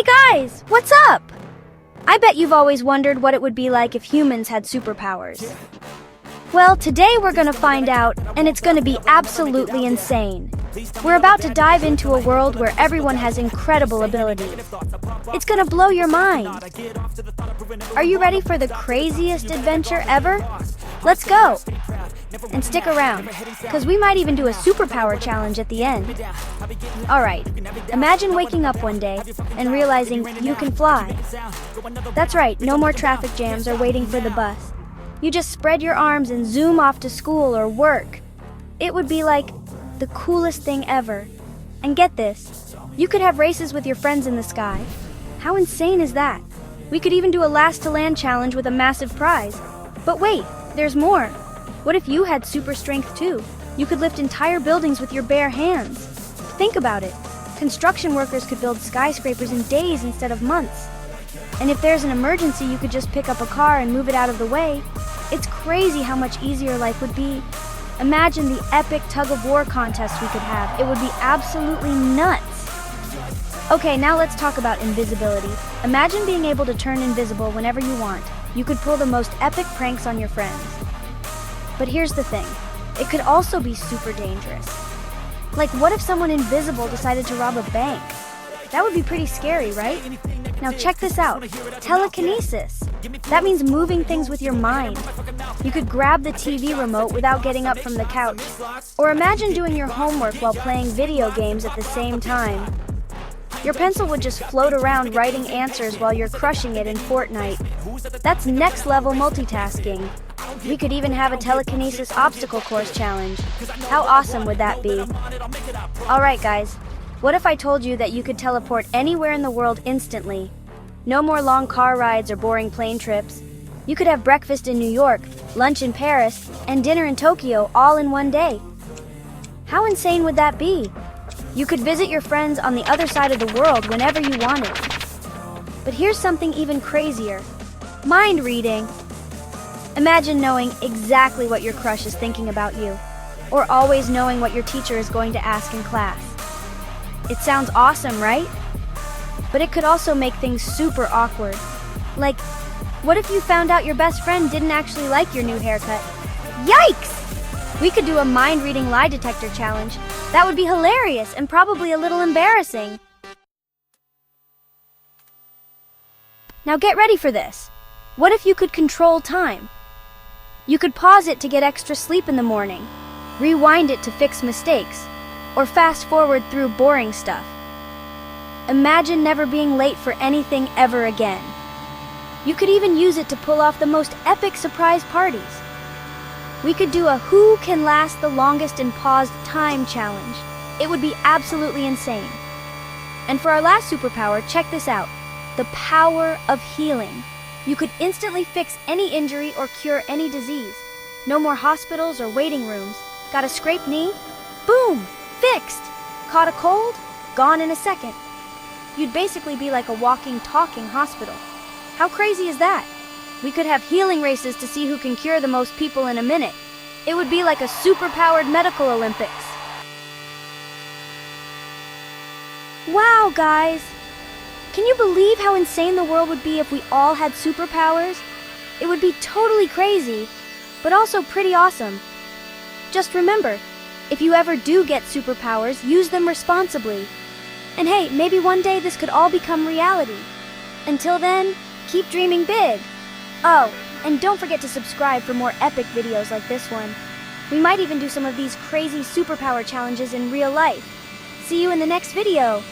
Hey guys, what's up? I bet you've always wondered what it would be like if humans had superpowers. Well, today we're gonna find out, and it's gonna be absolutely insane. We're about to dive into a world where everyone has incredible abilities. It's gonna blow your mind. Are you ready for the craziest adventure ever? Let's go! And stick around, because we might even do a superpower challenge at the end. Alright, imagine waking up one day and realizing you can fly. That's right, no more traffic jams or waiting for the bus. You just spread your arms and zoom off to school or work. It would be like the coolest thing ever. And get this, you could have races with your friends in the sky. How insane is that? We could even do a last to land challenge with a massive prize. But wait, there's more. What if you had super strength too? You could lift entire buildings with your bare hands. Think about it. Construction workers could build skyscrapers in days instead of months. And if there's an emergency, you could just pick up a car and move it out of the way. It's crazy how much easier life would be. Imagine the epic tug-of-war contest we could have. It would be absolutely nuts. Okay, now let's talk about invisibility. Imagine being able to turn invisible whenever you want. You could pull the most epic pranks on your friends. But here's the thing, it could also be super dangerous. Like, what if someone invisible decided to rob a bank? That would be pretty scary, right? Now check this out, telekinesis. That means moving things with your mind. You could grab the TV remote without getting up from the couch. Or imagine doing your homework while playing video games at the same time. Your pencil would just float around writing answers while you're crushing it in Fortnite. That's next level multitasking. We could even have a telekinesis obstacle course challenge. How awesome would that be? Alright guys, what if I told you that you could teleport anywhere in the world instantly? No more long car rides or boring plane trips. You could have breakfast in New York, lunch in Paris, and dinner in Tokyo all in one day. How insane would that be? You could visit your friends on the other side of the world whenever you wanted. But here's something even crazier. Mind reading. Imagine knowing exactly what your crush is thinking about you, or always knowing what your teacher is going to ask in class. It sounds awesome, right? But it could also make things super awkward. Like, what if you found out your best friend didn't actually like your new haircut? Yikes! We could do a mind-reading lie detector challenge. That would be hilarious and probably a little embarrassing. Now get ready for this. What if you could control time? You could pause it to get extra sleep in the morning, rewind it to fix mistakes, or fast forward through boring stuff. Imagine never being late for anything ever again. You could even use it to pull off the most epic surprise parties. We could do a who can last the longest in paused time challenge. It would be absolutely insane. And for our last superpower, check this out. The power of healing. You could instantly fix any injury or cure any disease. No more hospitals or waiting rooms. Got a scraped knee? Boom! Fixed! Caught a cold? Gone in a second. You'd basically be like a walking, talking hospital. How crazy is that? We could have healing races to see who can cure the most people in a minute. It would be like a super-powered medical Olympics. Wow, guys! Can you believe how insane the world would be if we all had superpowers? It would be totally crazy, but also pretty awesome. Just remember, if you ever do get superpowers, use them responsibly. And hey, maybe one day this could all become reality. Until then, keep dreaming big. Oh, and don't forget to subscribe for more epic videos like this one. We might even do some of these crazy superpower challenges in real life. See you in the next video.